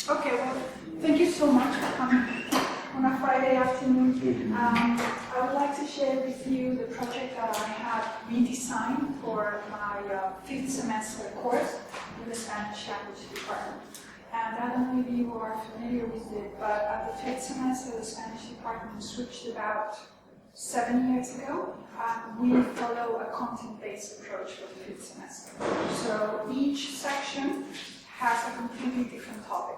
Okay, well, thank you so much for coming on a Friday afternoon. I would like to share with you the project that I had redesigned for my 5th semester course in the Spanish language department. And I don't know if you are familiar with it, but at the 5th semester, the Spanish department switched about 7 years ago. We follow a content-based approach for the 5th semester. So each section has a completely different topic.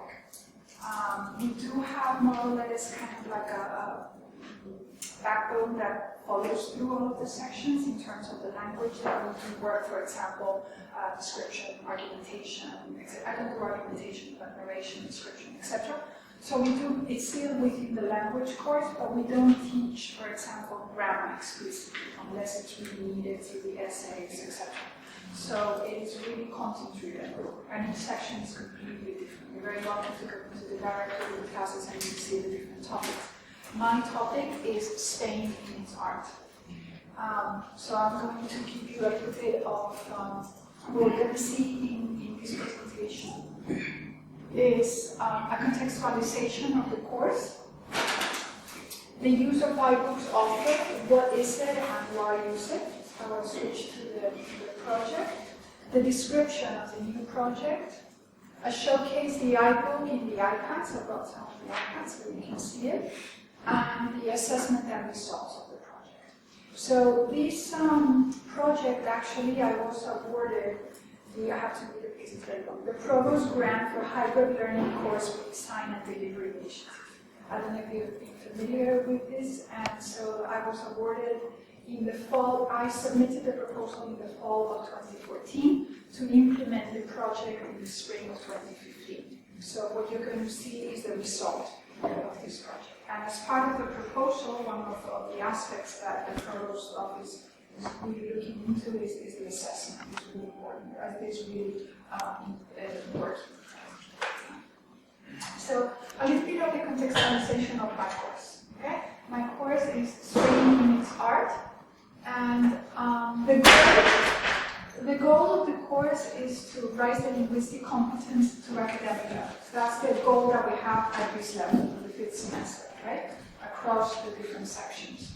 We do have more or less kind of like a backbone that follows through all of the sections in terms of the language that we can work, for example, description, argumentation, I don't do argumentation, but narration, description, etc. So we do, it's still within the language course, but we don't teach, for example, grammar explicitly, unless it's really needed through the essays, etc. So it is really content-driven, and each section is completely different. You're very welcome to go into the directory of the classes and you see the different topics. My topic is Spain in its art. So I'm going to give you a little bit of what we're going to see in this presentation. Is a contextualization of the course, the use of iBook's author, what is it and why use it. So I'll switch to the project, the description of the new project, I showcase the iBook in the iPads. I've got some of the iPads so you can see it, and the assessment and results of the project. So this project, actually, I was awarded I have to read it because it's very long. The Provost Grant for Hybrid Learning Course Redesign and Delivery Initiative. I don't know if you've been familiar with this, and so I was awarded in the fall. I submitted the proposal in the fall of 2014 to implement the project in the spring of 2015. So what you're going to see is the result of this project. And as part of the proposal, one of the aspects that the Provost Office is really looking into is the assessment. It's really important. It's really works. So a little bit of the contextualization of my course. Okay, my course is Spain in its art, and the goal of the course is to raise the linguistic competence to academic level. So that's the goal that we have at this level in the 5th semester, right? Across the different sections.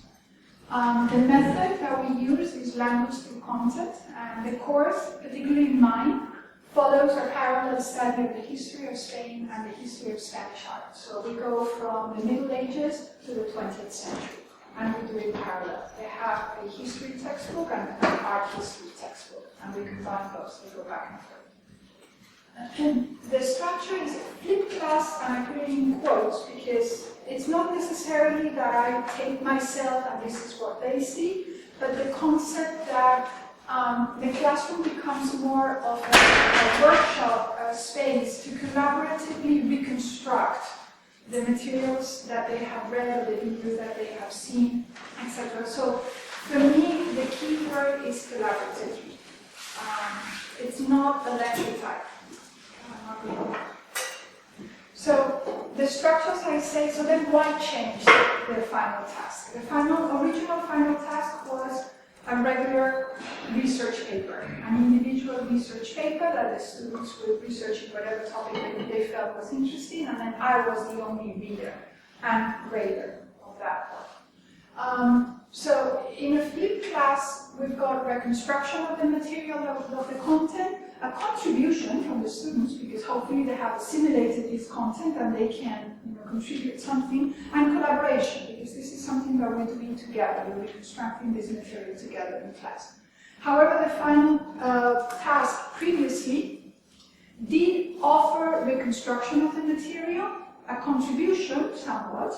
The method that we use is language through content, and the course, particularly mine, follows a parallel study of the history of Spain and the history of Spanish art. So we go from the Middle Ages to the 20th century, and we do it parallel. They have a history textbook and an art history textbook, and we combine those, they go back and forth. And the structure is a flipped class, and I put it in quotes because it's not necessarily that I take myself and this is what they see, but the concept that the classroom becomes more of a workshop space to collaboratively reconstruct the materials that they have read or the videos that they have seen, etc. So for me, the key word is collaborative. It's not a lecture type. So the structures I say, so then why change the final task? The original final task was a regular research paper, an individual research paper that the students would research in whatever topic they felt was interesting, and then I was the only reader and grader of that one. So in a flipped class, we've got reconstruction of the material of the content, a contribution from the students, because hopefully they have assimilated this content and they can contribute something, and collaboration, because this is something that we're doing together, we're reconstructing this material together in class. However, the final task previously did offer reconstruction of the material, a contribution somewhat,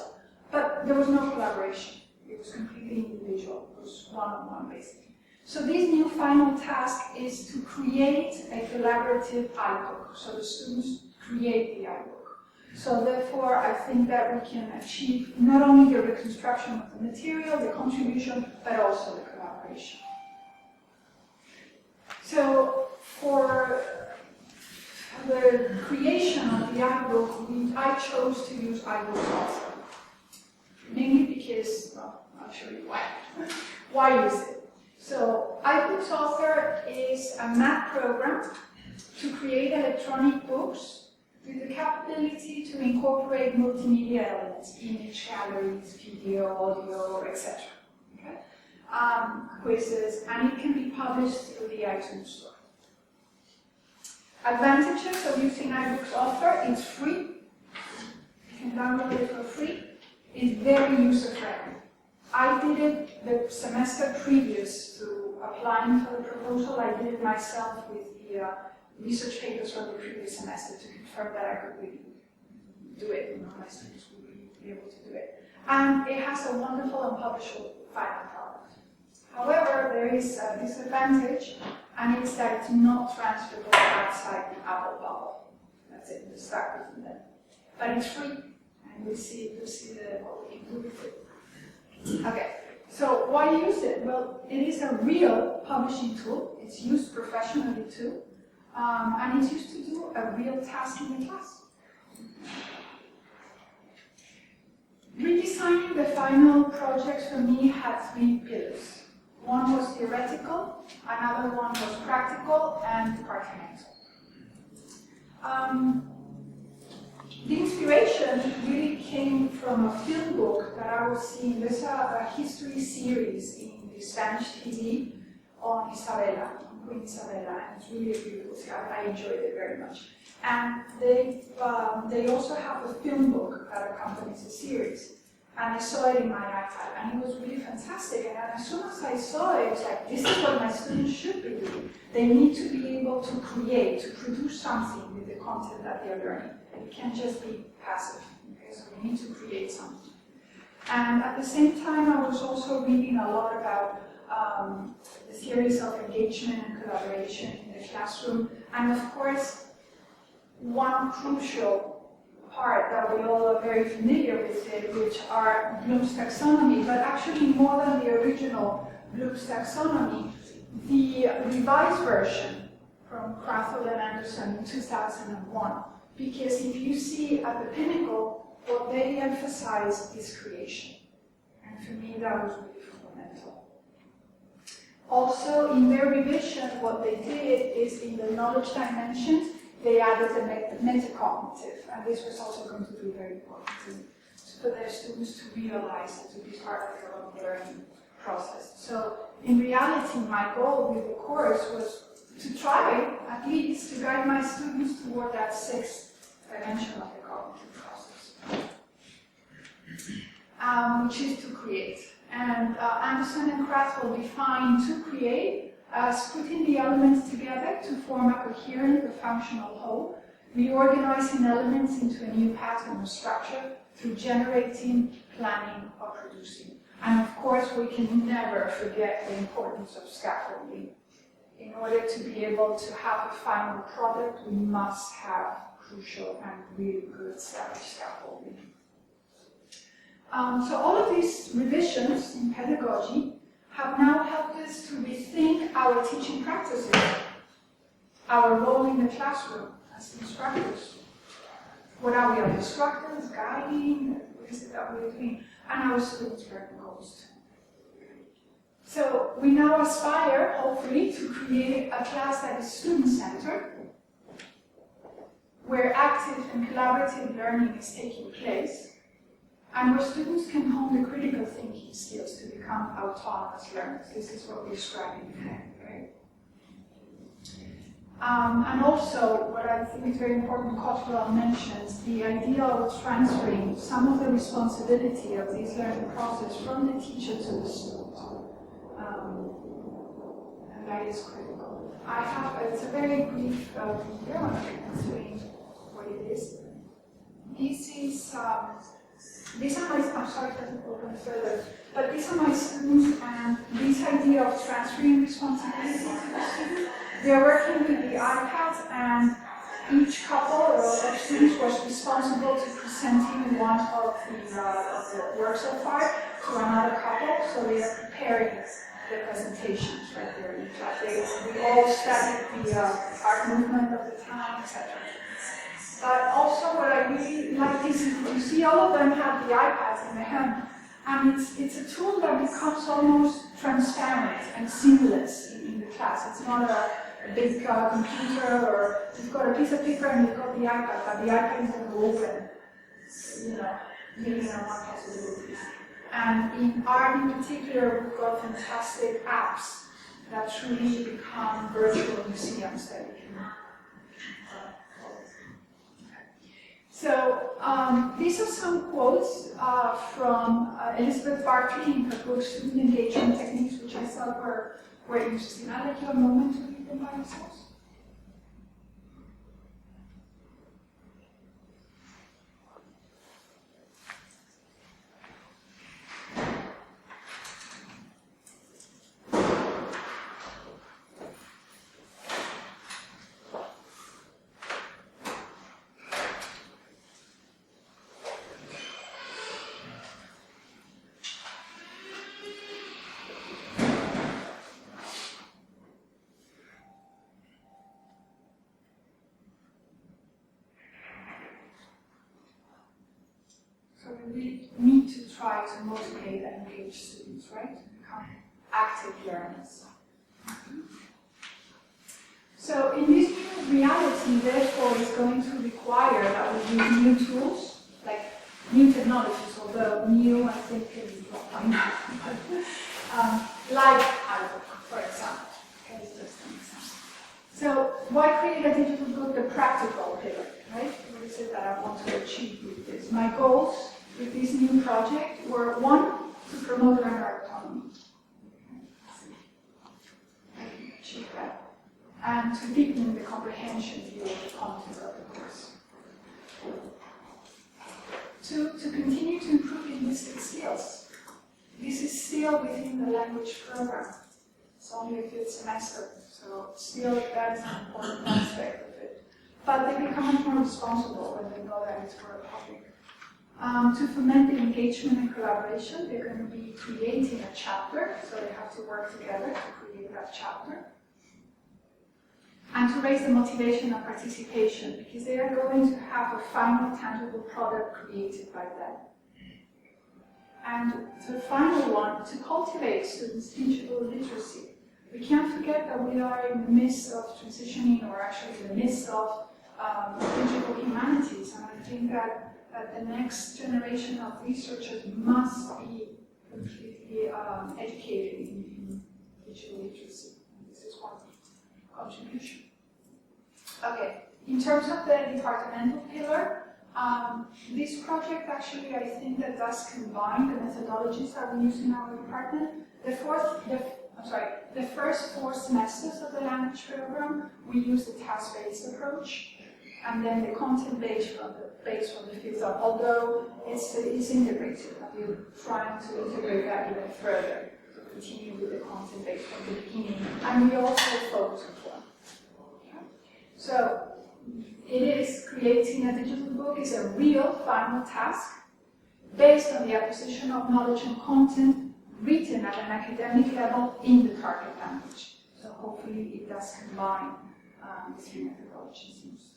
but there was no collaboration. It was completely individual, it was one-on-one basically. So this new final task is to create a collaborative iBook. So the students create the iBook. So therefore, I think that we can achieve not only the reconstruction of the material, the contribution, but also the collaboration. So for the creation of the iBook, I chose to use iBook's author. Mainly because, well, I'll show you why. Why use it? So iBook's author is a math program to create electronic books with the capability to incorporate multimedia elements, image galleries, video, audio, etc. Okay? Quizzes, and it can be published through the iTunes Store. Advantages of using iBook's offer: it's free. You can download it for free. It's very user-friendly. I did it the semester previous to applying for the proposal. I did it myself with the research papers from the previous semester to confirm that I could really do it. My students would really be able to do it. And it has a wonderful and publishable final product. However, there is a disadvantage, and it's that it's not transferable outside the Apple bubble. That's it, we'll start with that. But it's free, and we'll see what we can do with it. Okay, so why use it? Well, it is a real publishing tool. It's used professionally too, and it's used to do a real task in the class. Redesigning the final project for me had 3 pillars. One was theoretical, another one was practical, and departmental. The inspiration really came from a film book that I was seeing. There's a history series in the Spanish TV on Isabella, on Queen Isabella, and it's really beautiful. I enjoyed it very much. And they also have a film book that accompanies the series. And I saw it in my iPad, and it was really fantastic. And as soon as I saw it, I was like, this is what my students should be doing. They need to be able to create, to produce something with the content that they're learning. It can't just be passive, okay? So we need to create something. And at the same time, I was also reading a lot about the theories of engagement and collaboration in the classroom. And of course, one crucial part that we all are very familiar with it, which are Bloom's taxonomy, but actually more than the original Bloom's taxonomy, the revised version from Crathall and Anderson in 2001. Because if you see at the pinnacle, what they emphasize is creation. And for me, that was really fundamental. Also, in their revision, what they did is in the knowledge dimensions, they added the metacognitive, and this was also going to be very important for their students to realize it, to be part of their own learning process. So, in reality, my goal with the course was to try, at least, to guide my students toward that 6th dimension of the cognitive process, which is to create. And Anderson and Crathall define to create as putting the elements together to form a coherent or functional whole, reorganizing elements into a new pattern or structure through generating, planning, or producing. And of course, we can never forget the importance of scaffolding. In order to be able to have a final product, we must have crucial and really good established scaffolding. So all of these revisions in pedagogy have now helped us to rethink our teaching practices, our role in the classroom as instructors. What are we as instructors, guiding, what is it that we're doing, and our students' learning goals. So we now aspire, hopefully, to create a class that is student-centered, where active and collaborative learning is taking place, and where students can hone the critical thinking skills to become autonomous learners. This is what we're striving for, right? And also, what I think is very important, Cottrell mentions, the idea of transferring some of the responsibility of this learning process from the teacher to the student. And that is critical. It's a very brief video, and I can explain what it is. These are my, I'm sorry if I didn't open further, but these are my students, and this idea of transferring responsibility to the student. They're working with the iPads, and each couple of students was responsible to presenting one of the works of art to another couple, so they are preparing the presentations right there in class. We all studied the art movement of the time, etc. But also what I really like is you see all of them have the iPads in their hand, and it's a tool that becomes almost transparent and seamless in the class. It's not a big computer, or you've got a piece of paper and you've got the iPad, but the iPad is going to open, one possibilities. And in art in particular, we've got fantastic apps that truly become virtual museums that we can So these are some quotes from Elizabeth Barkley in her book Student Engagement Techniques, which I thought were interesting. I'd like you a moment to read them by yourselves. So we need to try to motivate and engage students, right? To become active learners. So in this new reality, therefore, is going to require that we use new tools, like new technologies, although new, I think, is like iBook, for example. Okay, just an example. So why create a digital book? The practical pillar, right? What is it that I want to achieve with this? My goals with this new project were, one, to promote learner autonomy. I can achieve that. And to deepen the comprehension view of the content of the course. To continue to improve linguistic skills. This is still within the language program. It's only a 5th semester, so still that is an important aspect of it. But they become much more responsible when they know that it's for a public. To foment the engagement and collaboration, they're going to be creating a chapter, so they have to work together to create that chapter. And to raise the motivation of participation, because they are going to have a final tangible product created by them. And the final one, to cultivate students' digital literacy. We can't forget that we are in the midst of transitioning, or actually in the midst of digital humanities, and I think that the next generation of researchers must be completely educated in digital literacy. This is one contribution. Okay, in terms of the departmental pillar, this project actually, I think, that does combine the methodologies that we use in our department. The first 4 semesters of the language program, we use the task-based approach, and then the content-based from the 5th up, although it's integrated, and we're trying to integrate that even further, to continue with the content-based from the beginning, and we also focus on form. Okay. So, it is creating a digital book is a real final task, based on the acquisition of knowledge and content written at an academic level in the target language. So hopefully it does combine the 3 methodologies used.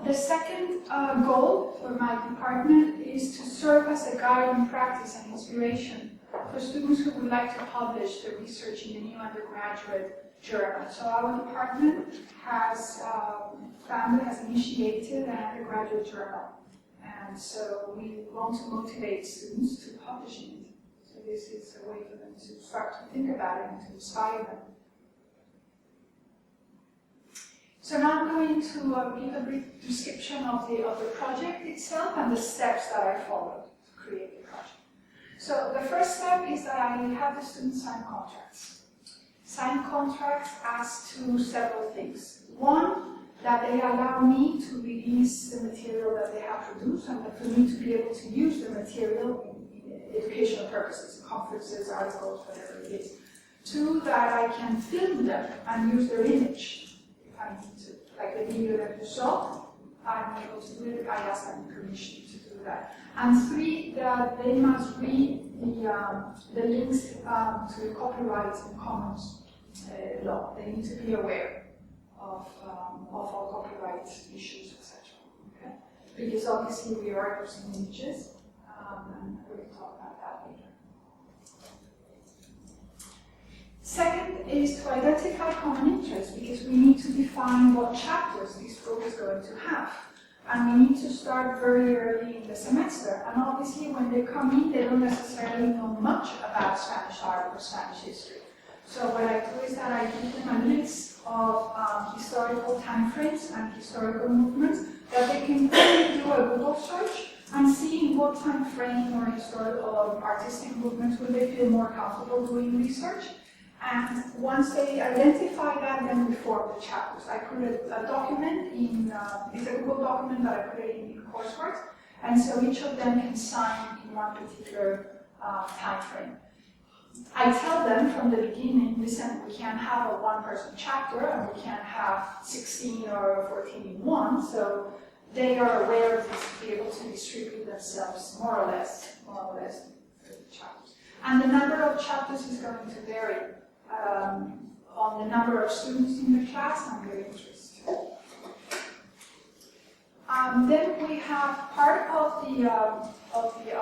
The second goal for my department is to serve as a guide in practice and inspiration for students who would like to publish their research in the new undergraduate journal. So our department has initiated an undergraduate journal, and so we want to motivate students to publish in it. So this is a way for them to start to think about it and to inspire them. So now I'm going to give a brief description of the project itself and the steps that I followed to create the project. So the first step is that I have the students sign contracts. Sign contracts as to several things. One, that they allow me to release the material that they have produced, and for me to be able to use the material in educational purposes, conferences, articles, whatever it is. Two, that I can film them and use their image. I need to, like the video that you saw, I'm able to do it, I ask them permission to do that. And 3, that they must read the links to the copyright and commons law. They need to be aware of all copyright issues, etc. Okay? Because obviously we are using images, and we'll talk about that later. Second is to identify common interests, because we need to define what chapters this book is going to have. And we need to start very early in the semester. And obviously when they come in, they don't necessarily know much about Spanish art or Spanish history. So what I do is that I give them a list of historical timeframes and historical movements that they can quickly do a Google search and see in what time frame or historical or artistic movements will they feel more comfortable doing research. And once they identify that, then we form the chapters. I put a document in, it's a Google document, but I put it in coursework, and so each of them can sign in one particular time frame. I tell them from the beginning, listen, we can't have a one-person chapter, and we can't have 16 or 14 in one, so they are aware of this to be able to distribute themselves more or less through the chapters. And the number of chapters is going to vary on the number of students in the class and their interest. Then we have part of the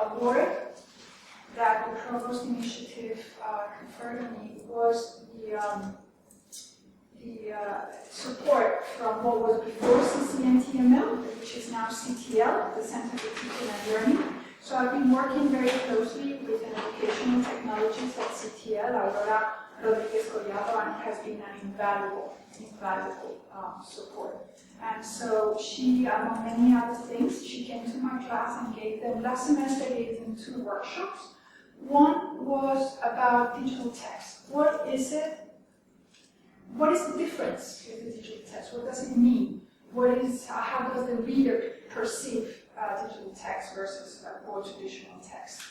award that the Provost Initiative conferred on me was the support from what was before CCNTML, which is now CTL, the Center for Teaching and Learning. So I've been working very closely with an educational technologist at CTL, Aurora Rodriguez Collado, and has been an invaluable support. And so she, among many other things, she came to my class and gave them, last semester gave them 2 workshops. One was about digital text. What is it? What is the difference with the digital text? What does it mean? How does the reader perceive digital text versus more traditional text?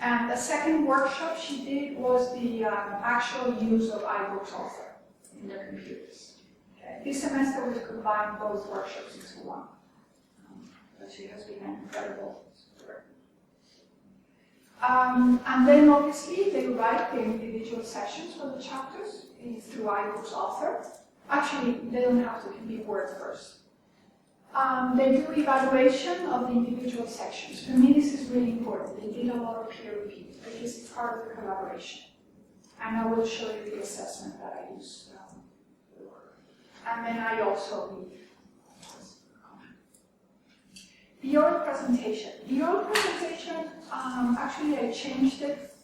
And the second workshop she did was the actual use of iBook author in their computers. Okay. This semester we've combined both workshops into one. But she has been an incredible support. And then obviously they write the individual sections for the chapters through iBook's author. Actually, they don't have to, it can be Word first. They do evaluation of the individual sections. For me, this is really important. They did a lot of peer review because it's part of the collaboration. And I will show you the assessment that I use. And then I also read. The oral presentation. The oral presentation, actually I changed it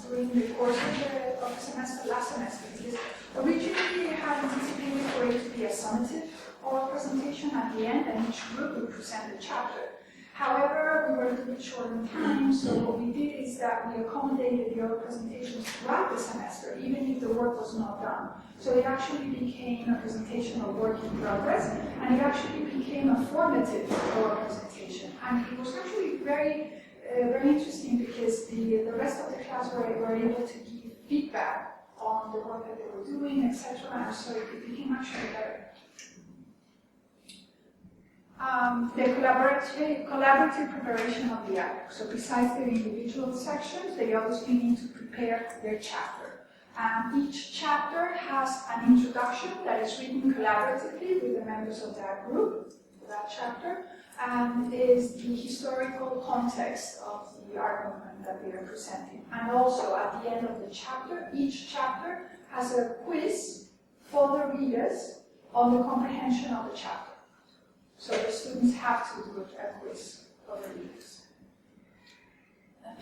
during the course of the semester, last semester, because originally I had anticipated for it to be a summative oral presentation at the end, and each group would present a chapter. However, we were a little bit short on time, so what we did is that we accommodated the oral presentations throughout the semester, even if the work was not done. So it actually became a presentation of work in progress, and it actually became a formative oral presentation. And it was actually very interesting because the rest of the class were able to give feedback on the work that they were doing, etc. And so it became actually better. The collaborative preparation of the iBook. So besides their individual sections, they obviously need to prepare their chapter. Each chapter has an introduction that is written collaboratively with the members of that group, that chapter, and is the historical context of the art movement that they are presenting. And also at the end of the chapter, each chapter has a quiz for the readers on the comprehension of the chapter. So the students have to do a quiz for the readers.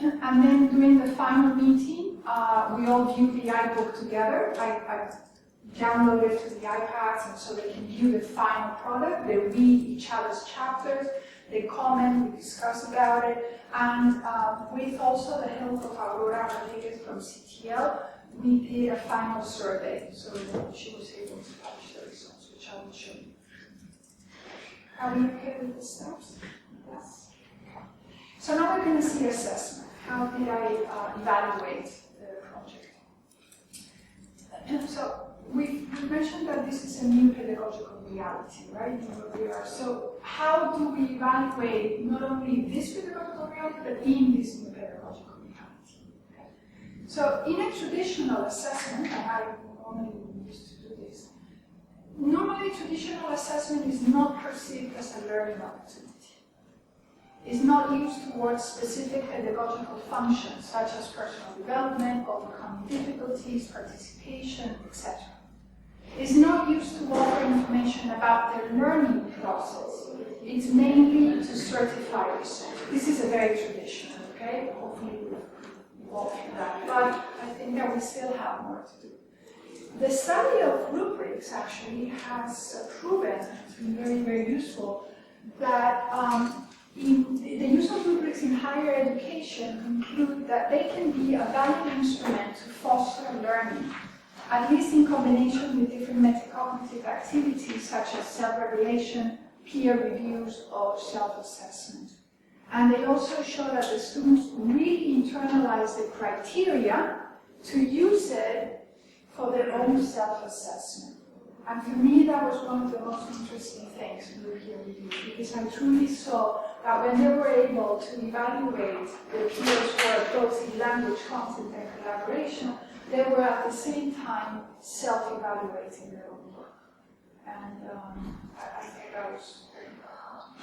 And then during the final meeting, we all view the iBook together. I download it to the iPads, and so they can view the final product. They read each other's chapters, they comment, we discuss about it, and with also the help of Aurora Rodriguez from CTL, we did a final survey, so that she was able to publish the results, which I will show you. Are we okay with the steps? Yes. So now we're going to see assessment. How did I evaluate the project? So we mentioned that this is a new pedagogical reality, right? So how do we evaluate not only this pedagogical reality, but in this new pedagogical reality? Okay. So in a traditional assessment, and I normally used to do this, normally traditional assessment is not perceived as a learning opportunity. is not used towards specific pedagogical functions, such as personal development, overcoming difficulties, participation, etc. It's not used to offer information about their learning process. It's mainly to certify research. This is a very traditional, okay? Hopefully we'll walk through that, but I think that we still have more to do. The study of rubrics actually has proven, it's been very, very useful, that the use of rubrics in higher education conclude that they can be a valuable instrument to foster learning, at least in combination with different metacognitive activities such as self-regulation, peer reviews, or self-assessment. And they also show that the students really internalize the criteria to use it for their own self-assessment. And for me, that was one of the most interesting things to do here with you, because I truly saw that when they were able to evaluate the peers' work both in language, content, and collaboration, they were at the same time self-evaluating their own work. And I think that was very important.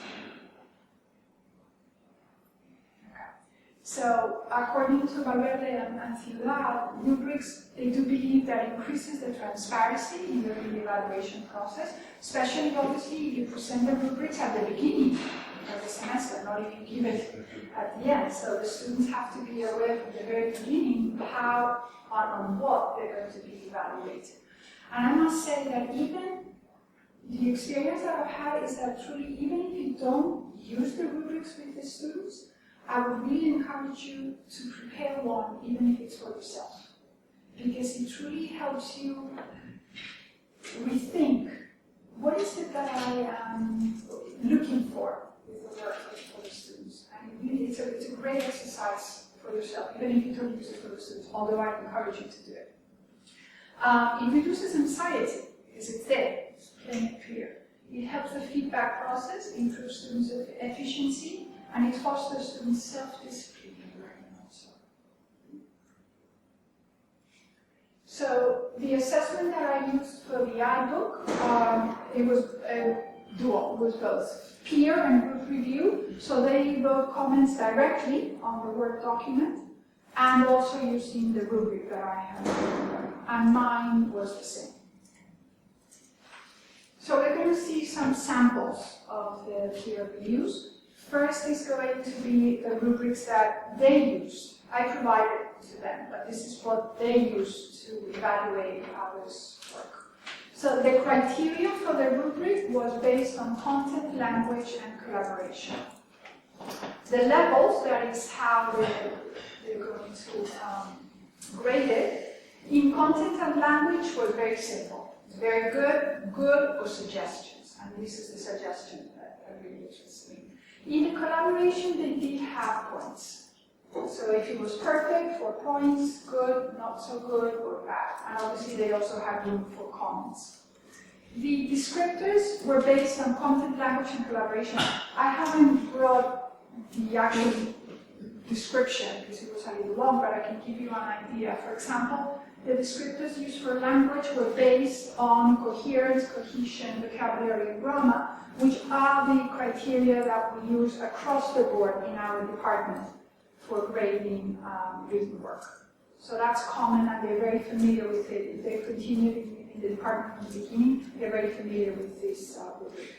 Okay. So, according to Valverde and Ciudad, rubrics, they do believe that increases the transparency in the evaluation process, especially obviously if you present the rubrics at the beginning of the semester, not if you give it at the end. So the students have to be aware from the very beginning how on what they're going to be evaluated. And I must say that even the experience that I've had is that truly, even if you don't use the rubrics with the students, I would really encourage you to prepare one, even if it's for yourself. Because it truly helps you rethink, what is it that I am looking for with the work for the students? And really, it's a great exercise for yourself, even if you don't use it for the students, although I encourage you to do it. It reduces anxiety, because it's there, it's plain and clear. It helps the feedback process, improves students' efficiency, and it fosters students' self-discipline in learning also. So the assessment that I used for the iBook, it was dual, it was both peer and group review. So they wrote comments directly on the Word document, and also using the rubric that I had, and mine was the same. So we're going to see some samples of the peer reviews. First is going to be the rubrics that they used. I provided to them, but this is what they used to evaluate others' work. So the criteria for the rubric was based on content, language, and collaboration. The levels, that is how they're going to grade it, in content and language was very simple. Very good, good, or suggestions. And this is the suggestion that really interests me. In the collaboration, they did have points. So if it was perfect, 4 points, good, not so good, or bad. And obviously they also had room for comments. The descriptors were based on content, language, and collaboration. I haven't brought the actual description because it was a little long, but I can give you an idea. For example, the descriptors used for language were based on coherence, cohesion, vocabulary, and grammar, which are the criteria that we use across the board in our department for grading written work. So that's common, and they're very familiar with it. If they continued in the department from the beginning, they're very familiar with this rubric.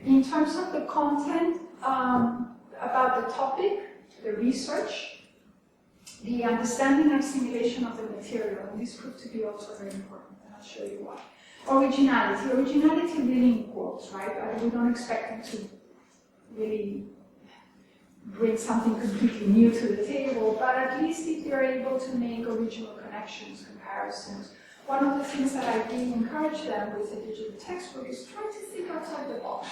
In terms of the content, about the topic, the research, the understanding and assimilation of the material, and this proved to be also very important, and I'll show you why. Originality. Originality really in quotes, right? We don't expect them to really bring something completely new to the table, but at least if they're able to make original connections, comparisons. One of the things that I really encourage them with the digital textbook is try to think outside the box,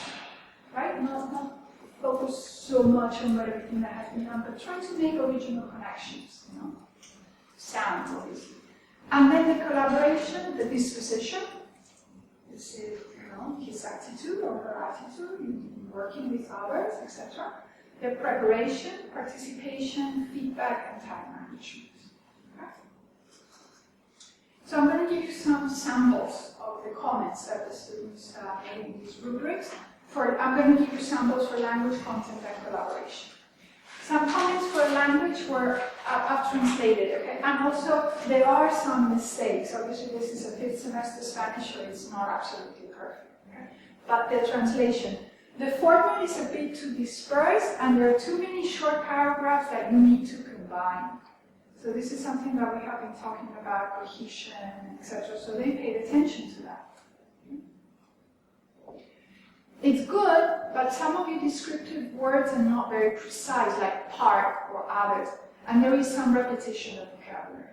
right? Not focus so much on everything that has been done, but try to make original connections, you know, sound, obviously. And then the collaboration, the disposition, is, you know, his attitude or her attitude in working with others, etc. The preparation, participation, feedback, and time management. Okay? So I'm going to give you some samples of the comments that the students made in these rubrics. I'm going to give you samples for language, content, and collaboration. Some comments for language were I've translated, okay? And also, there are some mistakes. Obviously, this is a 5th semester Spanish, so it's not absolutely perfect, okay? But the translation. The format is a bit too dispersed, and there are too many short paragraphs that you need to combine. So this is something that we have been talking about, cohesion, etc. So they paid attention to that. It's good, but some of your descriptive words are not very precise, like part or others, and there is some repetition of vocabulary.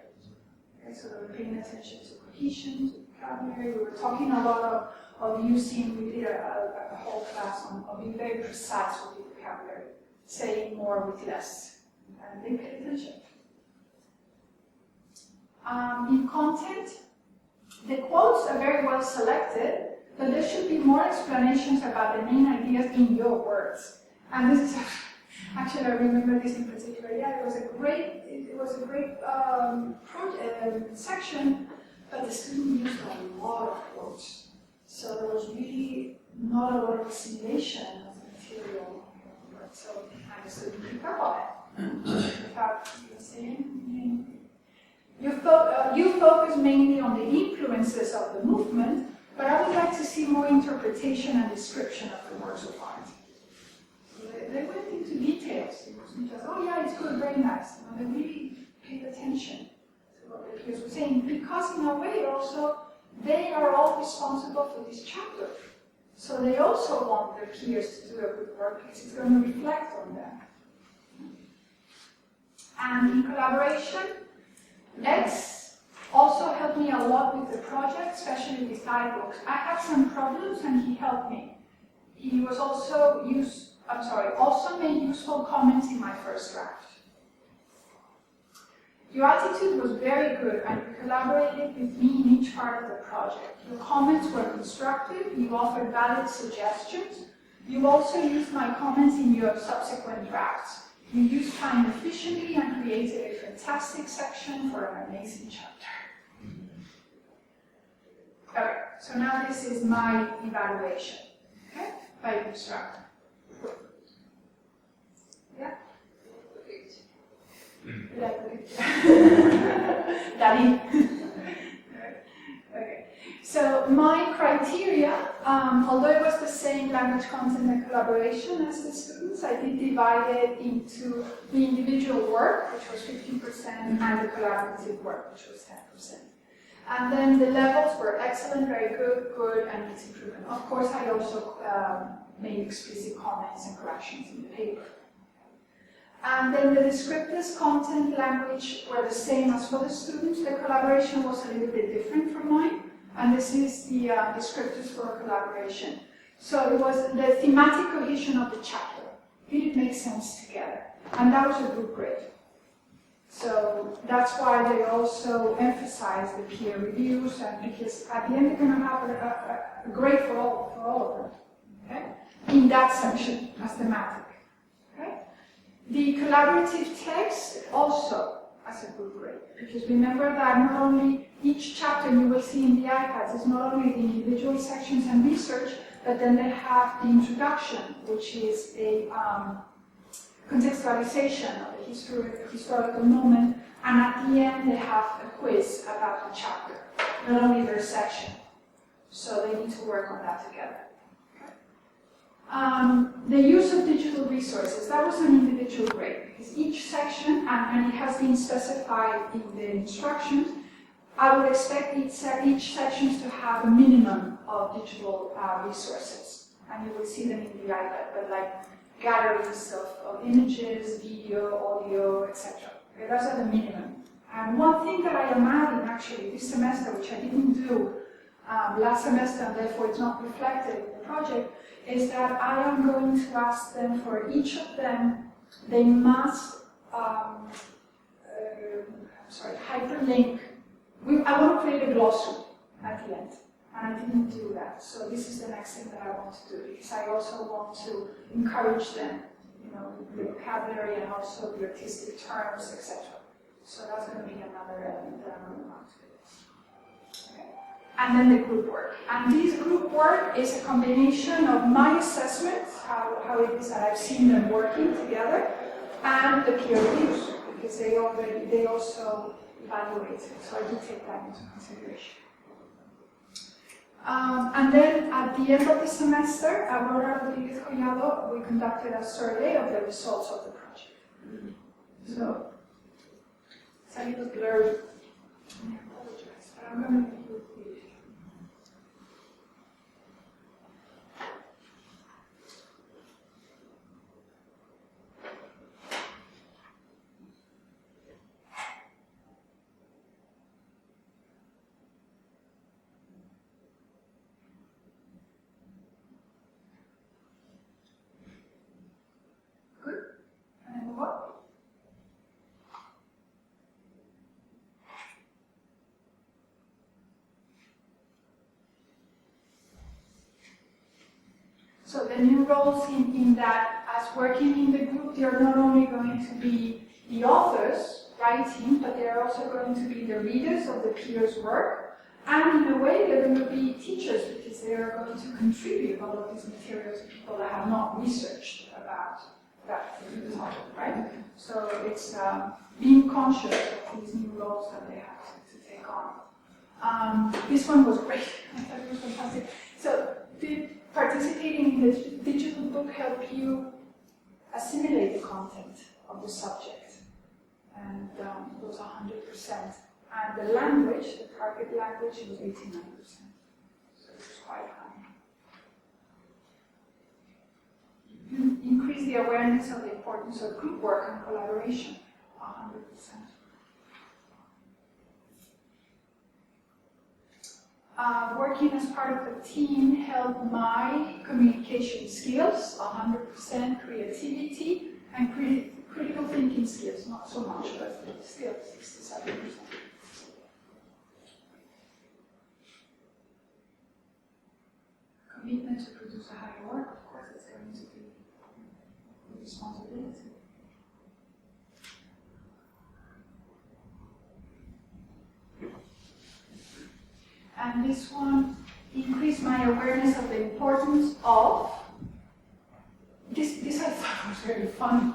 Okay, so we're paying attention to cohesion, to vocabulary. We were talking a lot of using, we did a whole class on being very precise with the vocabulary, saying more with less, and they paid attention. In content, the quotes are very well selected, but there should be more explanations about the main ideas in your words. And this is actually, I remember this in particular. Yeah, it was a great section, but the student used a lot of quotes, so there was really not a lot of assimilation of the material. So I just didn't pick up on it. Without even saying. You focus mainly on the influences of the movement, but I would like to see more interpretation and description of the works of art. So they went into details. It wasn't just, oh yeah, it's good, very nice. You know, they really paid attention to what the peers were saying, because in a way also, they are all responsible for this chapter. So they also want their peers to do a good work, because it's going to reflect on them. And in collaboration, X also helped me a lot with the project, especially with iBooks. I had some problems and he helped me. He was also made useful comments in my first draft. Your attitude was very good and you collaborated with me in each part of the project. Your comments were constructive, you offered valid suggestions. You also used my comments in your subsequent drafts. You used time efficiently and created a fantastic section for an amazing chapter. Okay, so now this is my evaluation, okay, by the instructor. Yeah? Daddy. Okay. So my criteria, although it was the same language, content, and collaboration as the students, I did divide it into the individual work, which was 50%, and the collaborative work, which was 10%. And then the levels were excellent, very good, good, and needs improvement. Of course, I also made explicit comments and corrections in the paper. And then the descriptors, content, language were the same as for the students. The collaboration was a little bit different from mine. And this is the descriptors for collaboration. So it was the thematic cohesion of the chapter. Did it make sense together? And that was a good grade. So that's why they also emphasize the peer reviews, and because at the end they're going to have a grade for all of them. Okay? In that section, as thematic. Okay? The collaborative text also as a good grade, because remember that not only each chapter you will see in the iPads is not only the individual sections and research, but then they have the introduction, which is a contextualization of the historical moment, and at the end they have a quiz about the chapter, not only their section. So they need to work on that together. The use of digital resources, that was an individual grade, because each section, and it has been specified in the instructions, I would expect each section to have a minimum of digital resources. And you will see them in the iPad, but like galleries of images, video, audio, etc. Okay, those are the minimum. And one thing that I am adding actually this semester, which I didn't do last semester, and therefore it's not reflected in the project, is that I am going to ask them for each of them, they must hyperlink. I want to create a glossary at the end, and I didn't do that. So this is the next thing that I want to do, because I also want to encourage them, you know, the vocabulary and also the artistic terms, etc. So that's going to be another element that I'm going to want to do. Okay. and then the group work. And this group work is a combination of my assessments, how it is that I've seen them working together, and the peer reviews, because they also evaluate it, so I do take that into consideration. And then at the end of the semester, Aurora Rodriguez Collado, we conducted a survey of the results of the project. So, it's a little blurry. I apologize, but I'm going to give you a brief. Good. And move on. So the new roles in that, as working in the group, they are not only going to be the authors writing, but they are also going to be the readers of the peers' work. And in a way, they're going to be teachers, because they are going to contribute all of these materials to people that have not researched about that topic, right? So it's being conscious of these new roles that they have to take on. This one was great. I thought it was fantastic. So did participating in the digital book help you assimilate the content of the subject? And it was 100%. And the language, the target language, it was 89%. So it was quite high. You increase the awareness of the importance of group work and collaboration, 100%. Working as part of the team helped my communication skills, 100%, creativity, and critical thinking skills, not so much, but still 67%. Commitment to produce a higher work, of course, it's going to be a responsibility. And this one increased my awareness of the importance of this I thought was very funny.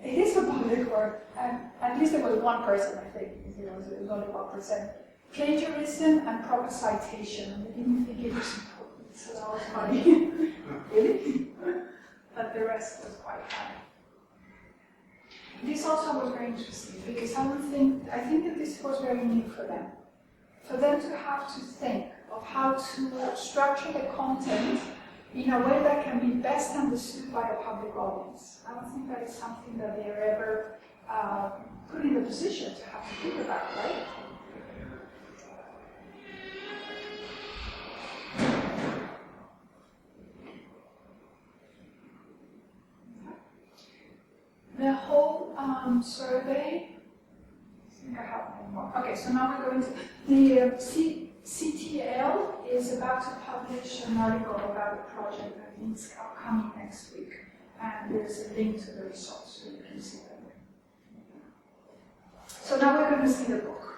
It is a public work, and at least there was one person, I think, because it was only 1%. Plagiarism and proper citation, and I didn't think it was important, so that was funny. Really? But the rest was quite high. This also was very interesting, because I think that this was very new for them. For them to have to think of how to structure the content in a way that can be best understood by a public audience. I don't think that is something that they are ever put in the position to have to think about, right? The whole survey, I think I have one more. Okay, so now we're going to, the CTL is about to publish an article about the project that is upcoming next week. And there's a link to the results, so you can see them. So now we're going to see the book.